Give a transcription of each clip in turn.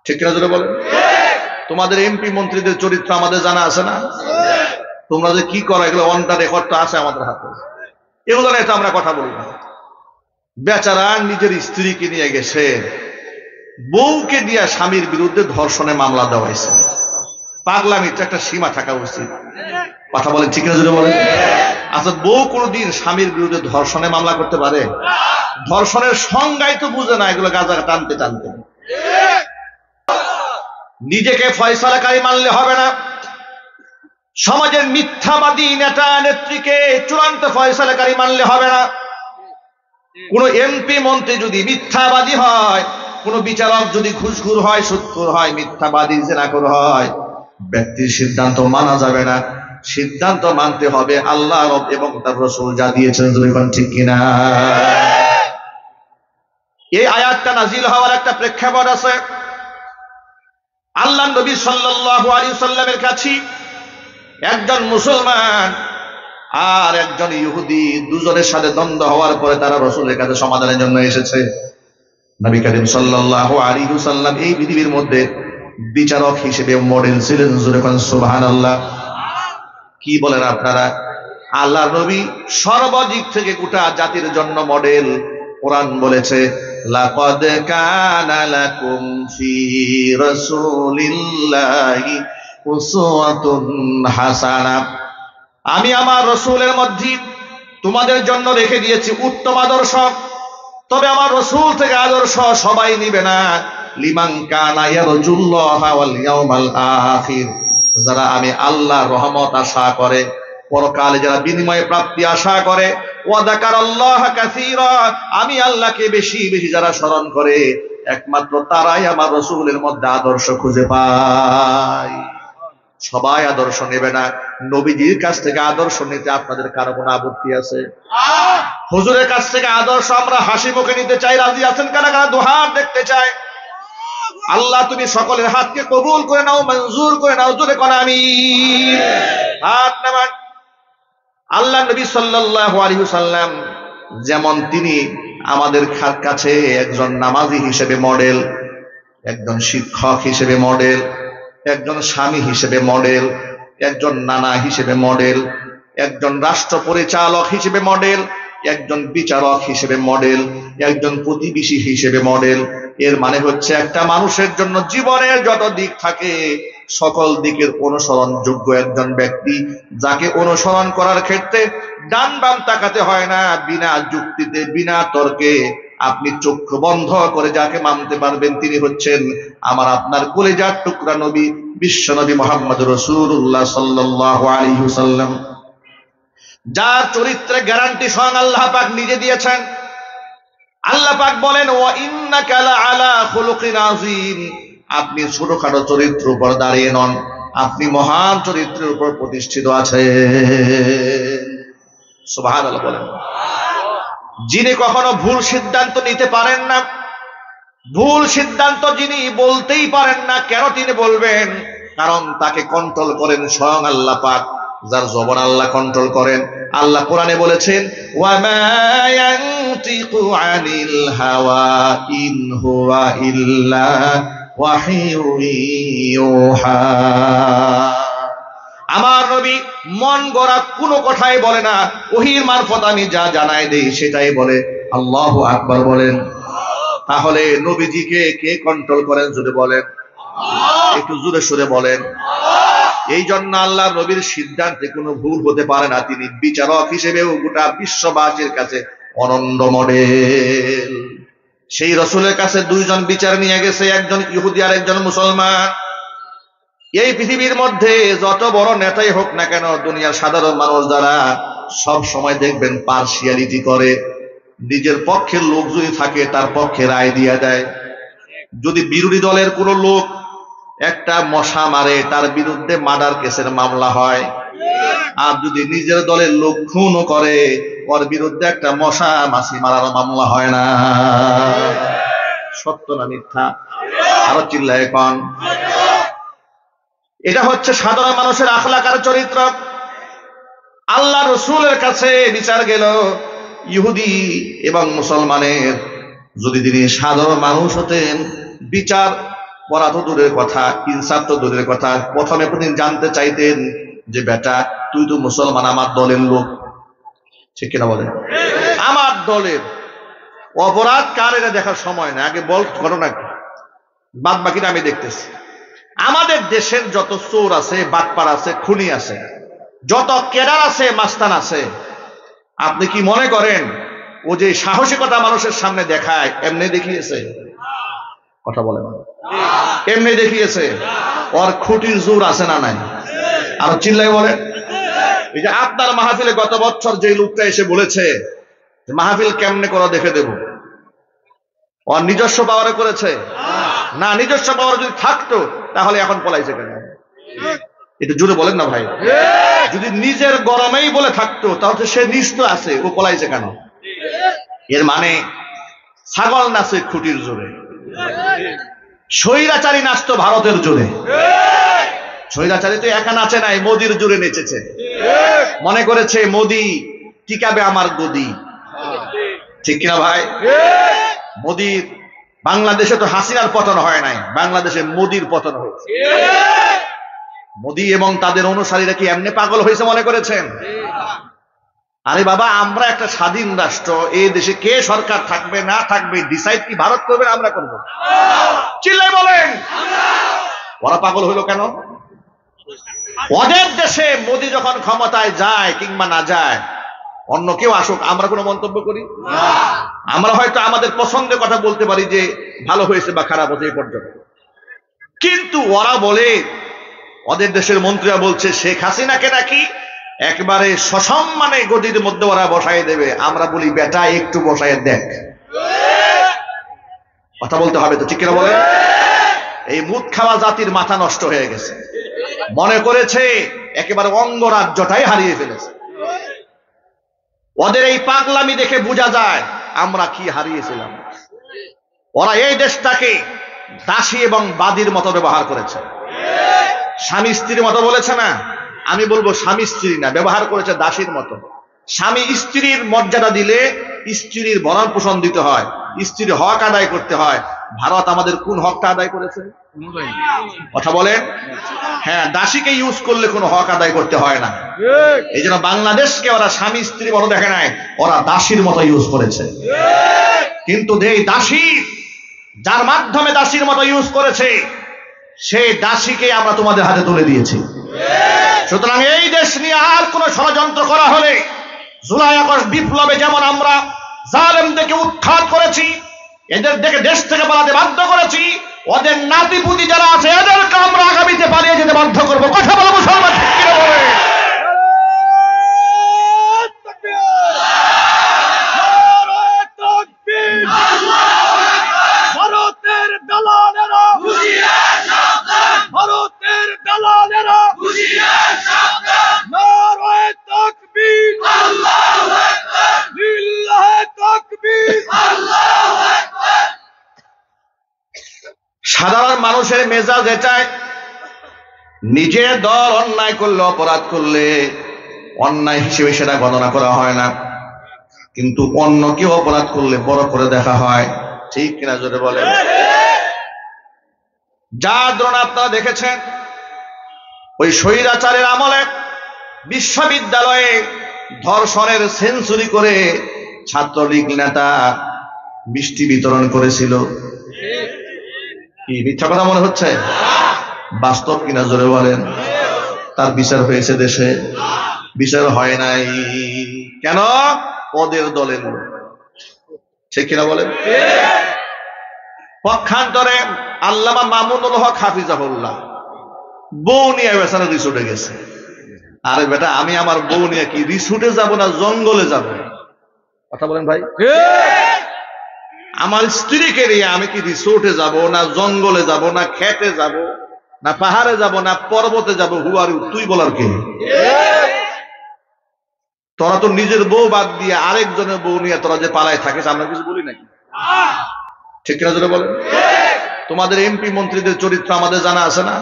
ঠিক কিনা জোরে বলেন? তোমাদের এমপি মন্ত্রীদের চরিত্র আমাদের জানা আছে না? তোমরা যে কি করো এগুলো অন দা রেকর্ডটা আছে আমাদের হাতে, এগুলো নিয়ে তো আমরা কথা বলি না। বেচারা নিজের স্ত্রীকে নিয়ে গেছে, বউকে দিয়া স্বামীর বিরুদ্ধে ধর্ষণে মামলা দেওয়া হয়েছে। পাগলামির একটা সীমা থাকা উচিত। কথা বলেন ঠিক না জোরে বলেন? আচ্ছা, বউ কোনদিন স্বামীর বিরুদ্ধে ধর্ষণে মামলা করতে পারে? ধর্ষণের সংজ্ঞাই তো বুঝে না, এগুলো গাজা টানতে টানতে। নিজেকে ফয়সালাকারী মানলে হবে না, সমাজের মিথ্যাবাদী নেতা নেত্রীকে চূড়ান্ত ফয়সালাকারী মানলে হবে না। কোন এমপি মন্ত্রী যদি মিথ্যাবাদী হয়, কোন বিচারক যদি ঘুষখোর হয়, সুদখোর হয়, মিথ্যাবাদী জিনাখোর হয়, ব্যক্তির সিদ্ধান্ত মানা যাবে না। সিদ্ধান্ত মানতে হবে আল্লাহ এবং তার রাসূল যা দিয়েছেন। ঠিক কিনা? এই আয়াতটা নাজিল হওয়ার একটা প্রেক্ষাপট আছে। আল্লাহ নবী সাল্লাল্লাহু আলাইহি ওয়াসাল্লামের কাছে একজন মুসলমান আর একজন ইহুদি দুজনের সাথে দ্বন্দ্ব হওয়ার পরে তারা রাসূলের কাছে সমাধানের জন্য এসেছে। নবী করিম সাল্লাল্লাহু আলাইহি ওয়াসাল্লাম এই পৃথিবীর মধ্যে বিচারক হিসেবে মডেল ছিলেন। সুবহানাল্লাহ। কি বলেন আপনারা? আল্লাহ নবী সর্বদিক থেকে গোটা জাতির জন্য মডেল। কোরআন বলেছে, লাকাদ কানা লাকুম ফি রাসূলিল্লাহি উসওয়াতুন হাসানাহ। আমি আমার রাসূলের মধ্যে তোমাদের জন্য রেখে দিয়েছি উত্তম আদর্শ। তবে আমার রাসূল থেকে আদর্শ সবাই নিবে না। লিমান কানা ইয়ারজুল্লাহা ওয়াল ইয়াউমাল আখির, যারা আমি আল্লাহর রহমত আশা করে, পরকালে যারা বিনিময় প্রাপ্তি আশা করে, ওয়া যাকারাল্লাহা কাসীরা, আমি আল্লাহকে বেশি বেশি যারা স্মরণ করে, একমাত্র তারাই আমার রাসূলের মধ্যে আদর্শ খুঁজে পায়। সবাই আদর্শ নেবে না। নবীজির কাছ থেকে আদর্শ নিতে আপনাদের কারো কোনো আপত্তি আছে? হুজুরের কাছ থেকে আদর্শ আমরা হাসি মুখে নিতে চাই। রাজি আছেন কারা কারা? দুহাত দেখতে চাই। আল্লাহ তুমি সকলের হাতকে কবুল করে নাও, মঞ্জুর করে নাও। জোরে কোন আমিন। হাত নামান। আল্লাহ নবী সাল্লাল্লাহু আলাইহি ওয়াসাল্লাম যেমন তিনি আমাদের কাছে একজন নামাজি হিসেবে মডেল, একজন শিক্ষক হিসেবে মডেল, একজন স্বামী হিসেবে মডেল, একজন নানা হিসেবে মডেল, একজন রাষ্ট্র পরিচালক হিসেবে মডেল, একজন বিচারক হিসেবে মডেল, একজন প্রতিবেশী হিসেবে মডেল। এর মানে হচ্ছে একটা মানুষের জন্য জীবনের যত দিক থাকে সকল দিকের অনুসরণযোগ্য একজন ব্যক্তি, যাকে অনুসরণ করার ক্ষেত্রে ডান বাম তাকাতে হয় না। বিনা যুক্তিতে বিনা তর্কে আপনি চক্ষু বন্ধ করে যাকে মানতে পারবেন তিনি হচ্ছেন আমার আপনার কলিজার টুকরা নবী, বিশ্ব নবী মুহাম্মদ রাসূলুল্লাহ সাল্লাল্লাহু আলাইহি ওয়াসাল্লাম, যার চরিত্রে গ্যারান্টি স্বয়ং আল্লাহ পাক নিজে দিয়েছেন। আল্লাহ পাক বলেন, ওয়া ইন্নাকা লাআলা খুলুকিন আযীম, আপনি ছোটখাটো চরিত্রের উপর দাঁড়িয়ে নন, আপনি মহান চরিত্রের উপর প্রতিষ্ঠিত আছেন। সুবহানাল্লাহ বলেন। যিনি কখনো ভুল সিদ্ধান্ত নিতে পারেন না, ভুল সিদ্ধান্ত যিনি বলতেই পারেন না, কেন তিনি বলবেন? কারণ তাকে কন্ট্রোল করেন স্বয়ং আল্লাহ পাক, যার জবান আল্লাহ কন্ট্রোল করেন। আল্লাহ কোরআনে বলেছেন, ওয়া মা ইয়ানতিকু আনিল হাওয়া ইন হুয়া ইল্লা ওয়াহিয়ুন ইউহা। আমার নবী মন গড়া কোনো কথাই বলে না, ওহীর মারফত আমি যা জানাই দেই সেটাই বলে। আল্লাহু আকবার বলেন। তাহলে নবীজিকে কে কন্ট্রোল করেন যদি বলেন? একটু জোরে সুরে বলেন। এই জন্য আল্লাহ নবীর সিদ্ধান্তে কোনো ভুল হতে পারে না। তিনি বিচারক হিসেবেও গোটা বিশ্ববাসীর কাছে অনন্য মডেল। সেই রাসূলের কাছে দুইজন বিচার নিয়ে গেছে, একজন ইহুদি আর একজন মুসলমান। এই পৃথিবীর মধ্যে যত বড় নেতাই হোক না কেন, দুনিয়ার সাধারণ মানুষ যারা সব সময় দেখবেন পার্সিয়ালিটি করে, নিজের পক্ষের লোক যদি থাকে তার পক্ষে রায় দিয়ে দেয়। যদি বিরোধী দলের কোনো লোক একটা মশা মারে তার বিরুদ্ধে মার্ডার কেসের মামলা হয়, আর যদি নিজের দলের লোক খুনও করে ওর বিরুদ্ধে একটা মশা মাছি মারার মামলা হয় না। সত্য না মিথ্যা? আরো চিল্লায় কোন। এটা হচ্ছে সাধারণ মানুষের আখলাক আর চরিত্র। আল্লাহ রাসূলের কাছে বিচার গেল ইহুদি এবং মুসলমানের। যদি তিনি সাধারণ মানুষ হতেন, বিচার পড়া তো দূরের কথা, ইনসাফ তো দূরের কথা, প্রথমে প্রতিদিন জানতে চাইতেন যে বেটা তুই তো মুসলমান, আমার দলের লোক, ঠিক কিনা বলেন? আমার দলের অপরাধ কার এটা দেখার সময় না, আগে বল ঘটনা কি, বাদ বাকিটা আমি দেখতেছি। আমাদের দেশের যত চোর আছে, বাটপার আছে, খুনি আছে, যত কেডার আছে, মাস্তান আছে, আপনি কি মনে করেন ও যে সাহসিকতা মানুষের সামনে দেখায় এমনি দেখিয়েছে? কথা বলে না, এমনি দেখিয়েছে? ওর খুঁটির জোর আছে না নাই? আর চিল্লাই বলে। এই যে আপনার মাহফিলে গত বছর যে লোকটা এসে বলেছে মাহফিল কেমনে করা দেখে দেব, ওর নিজস্ব পাওয়ারে করেছে না? নিজস্ব পাওয়ার যদি থাকতো তাহলে এখন পলাইছে কেন? একটু জোরে বলেন না ভাই। যদি নিজের গরমেই বলে থাকতো তাহলে সে নিশ্চিত আছে, ও পলাইছে কেন? এর মানে ছাগল নাচে খুঁটির জোরে, স্বৈরাচারী নাচতো ভারতের জোরে। স্বৈরাচারী তো একা নাচে নাই, মোদির জোরে নেচেছে। মনে করেছে মোদি টিকাবে আমার গদি, ঠিক কিনা ভাই? মোদির বাংলাদেশে তো হাসিনার পতন হয় নাই, বাংলাদেশে মোদির পতন হয়েছে। মোদি এবং তাদের অনুসারীরা কি এমনি পাগল হয়েছে মনে করেছেন? আরে বাবা, আমরা একটা স্বাধীন রাষ্ট্র, এই দেশে কে সরকার থাকবে না থাকবে ডিসাইড কি ভারত করবে, আমরা করব? চিল্লাই বলেন। ওরা পাগল হইল কেন? ওদের দেশে মোদি যখন ক্ষমতায় যায় কিংবা না যায়, অন্য কেউ আসুক, আমরা কোনো মন্তব্য করি? আমরা হয়তো আমাদের পছন্দের কথা বলতে পারি যে ভালো হয়েছে বা খারাপ হয়েছে এই পর্যন্ত, কিন্তু ওরা বলে, ওদের দেশের মন্ত্রীরা বলছে শেখ হাসিনাকে নাকি একবারে সসম্মানে গদির মধ্যে ওরা বসায় দেবে। আমরা বলি বেটা একটু বসায় দেখ, কথা বলতে হবে তো, ঠিক কিনা বলে? এই মুদ খাওয়া জাতির মাথা নষ্ট হয়ে গেছে, মনে করেছে একেবারে অঙ্গরাজ্যটাই হারিয়ে ফেলেছে। ওদের এই পাগলামি দেখে বোঝা যায় আমরা কি হারিয়েছিলাম। ওরা এই দেশটাকে দাসী এবং বাদীর মতো ব্যবহার করেছে, স্বামী স্ত্রীর মতো বলেছে না, আমি বলবো স্বামী স্ত্রী না, ব্যবহার করেছে দাসীর মতো। স্বামী স্ত্রীর মর্যাদা দিলে স্ত্রীর ভরণ পোষণ দিতে হয়, স্ত্রীর হক আদায় করতে হয়। ভারত আমাদের কোন হকটা আদায় করেছে? কথা বলেন। হ্যাঁ, দাসীকে ইউজ করলে কোনো হক আদায় করতে হয় না। এই জন্য বাংলাদেশকে ওরা স্বামী স্ত্রী মতো দেখে নাই, ওরা দাসীর মতো ইউজ করেছে। কিন্তু এই দাসী, যার মাধ্যমে দাসীর মতো ইউজ করেছে, সেই দাসীকে আমরা তোমাদের হাতে তুলে দিয়েছি। সুতরাং এই দেশ নিয়ে আর কোন ষড়যন্ত্র করা হলে, জুলাই আগস্ট বিপ্লবে যেমন আমরা জালেমদেরকে উৎখাত করেছি, এদের দেখে দেশ থেকে পালাতে বাধ্য করেছি, ওদের নাতিপুতি যারা আছে এদেরকে আমরা আগামীতে পালিয়ে যেতে বাধ্য করবো। কথা বলো মুসলমান, ঠিক কিনা বলে? ভারতের দালালেরা, ভারতের দালালেরা, নারায়ে তাকবীর, আল্লাহু আকবার, লিল্লাহে তাকবীর, আল্লাহু আকবার। সাধারণ মানুষের মেজাজ এটায়, নিজের দল অন্যায় করলে, অপরাধ করলে অন্যায় হিসেবে সেটা গণনা করা হয় না, কিন্তু অন্য কেউ অপরাধ করলে বড় করে দেখা হয়, ঠিক কিনা জোরে বলে? যার ধরুন আপনারা দেখেছেন ওই স্বৈরাচারের আমলে বিশ্ববিদ্যালয়ে ধর্ষণের সেঞ্চুরি করে ছাত্রলীগ নেতা মিষ্টি বিতরণ করেছিল। কি মিথ্যা কথা মনে হচ্ছে? বাস্তব কিনা জোরে বলেন? তার বিচার হয়েছে দেশে? বিচার হয় নাই। কেন? পদের দলের লোক, ঠিক কিনা বলেন? পক্ষান্তরে আল্লামা মামুনুল হক হাফিজাহুল্লাহ বউ নিয়ে বেচারা রিসোর্টে গেছে। আরে বেটা, আমি আমার বউ নিয়ে কি রিসোর্টে যাব না জঙ্গলে যাব? কথা বলেন ভাই। আমার স্ত্রীকে নিয়ে আমি কি রিসোর্টে যাব না জঙ্গলে যাব না খেতে যাব না পাহাড়ে যাব না পর্বতে যাব? হুয়ারি, তুই বলার কে? তোরা তো নিজের বউ বাদ দিয়ে আরেকজনের বউ নিয়ে তোরা যে পালায় থাকিস, আমরা কিছু বলি নাকি? ঠিক কিনা জোরে বলেন? তোমাদের এমপি মন্ত্রীদের চরিত্র আমাদের জানা আছে না?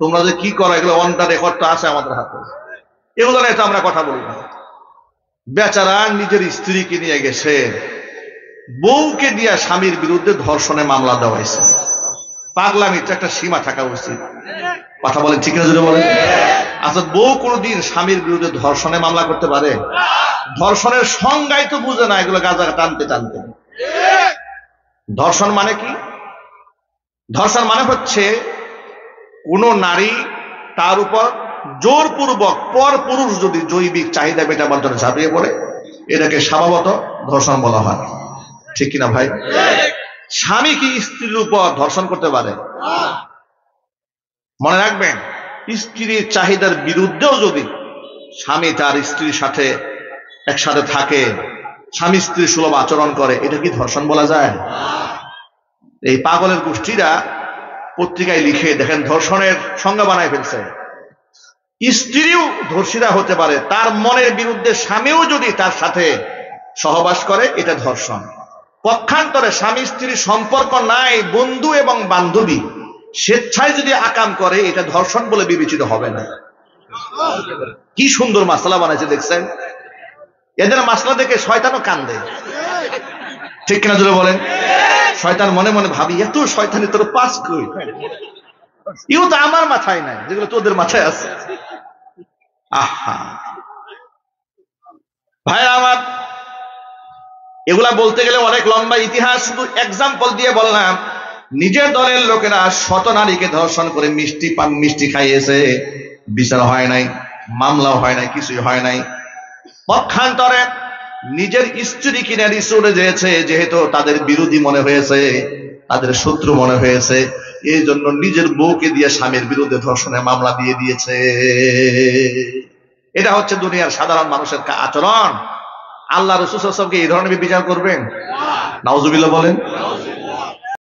তোমরা যে কি করো এগুলো অন দা রেকর্ড আছে আমাদের হাতে, এগুলো নিয়ে তো আমরা কথা বলি না। বেচারা নিজের স্ত্রীকে নিয়ে গেছে, বউকে দিয়া স্বামীর বিরুদ্ধে ধর্ষণে মামলা দেওয়া হয়েছে। পাগলামির তো একটা সীমা থাকা উচিত। কথা বলেন ঠিক না জোরে বলেন? আচ্ছা, বউ কোনোদিন স্বামীর বিরুদ্ধে ধর্ষণে মামলা করতে পারে? ধর্ষণের সংজ্ঞাই তো বুঝে না, এগুলো গাজা টানতে টানতে। ধর্ষণ মানে কি? ধর্ষণ মানে হচ্ছে কোন নারী তার উপর জোরপূর্বক পর পুরুষ যদি জৈবিক চাহিদা মেটাবার জন্য ঝাঁপিয়ে পড়ে, এটাকে স্বভাবত ধর্ষণ বলা হয়। ঠিক কিনা ভাই? স্বামী কি স্ত্রীর উপর ধর্ষণ করতে পারে? মনে রাখবেন, স্ত্রীর চাহিদার বিরুদ্ধেও যদি স্বামী তার স্ত্রীর সাথে একসাথে থাকে, স্বামী স্ত্রীর সুলভ আচরণ করে, এটা কি ধর্ষণ বলা যায়? এই পাগলের গোষ্ঠীরা পত্রিকায় লিখে দেখেন ধর্ষণের সংজ্ঞা বানায় ফেলছে। স্ত্রীও ধর্ষিতা হতে পারে, তার মনের বিরুদ্ধে স্বামীও যদি তার সাথে সহবাস করে, এটা ধর্ষণ। পক্ষান্তরে স্বামী স্ত্রীর সম্পর্ক নাই, বন্ধু এবং বান্ধবী, স্বেচ্ছায় যদি আকাম করে, এটা ধর্ষণ বলে বিবেচিত হবে না। কি সুন্দর মাসলা বানাইছে দেখছেন? এদের মাসলা দেখে শয়তানও কান্দে। ঠিক কিনা জোরে বলেন? শয়তান মনে মনে ভাবি, এত শয়তানি তোর পাস কই, ইউ তো আমার মাথায় নাই, যেগুলো তোদের মাথায় আছে। আহা ভাই আমার, এগুলা বলতে গেলে অনেক লম্বা ইতিহাস, শুধু এক্সাম্পল দিয়ে বললাম। নিজের দলের লোকেরা শত নারীকে ধর্ষণ করে মিষ্টি খাইয়েছে, বিচার হয় নাই, মামলাও হয় নাই, কিছুই হয় নাই। পক্ষান্তরে নিজের স্ত্রী কিনে রিসোর্টে যেয়েছে, যেহেতু তাদের বিরোধী মনে হয়েছে, তাদের শত্রু মনে হয়েছে, এই জন্য নিজের বউকে দিয়ে স্বামীর বিরুদ্ধে ধর্ষণের মামলা দিয়ে দিয়েছে। এটা হচ্ছে দুনিয়ার সাধারণ মানুষের আচরণ। আল্লাহ রাসূল সাল্লাল্লাহু আলাইহি ওয়াসাল্লাম কি এই ধরনের বিচার করবেন? নাউজুবিল্লাহ বলেন।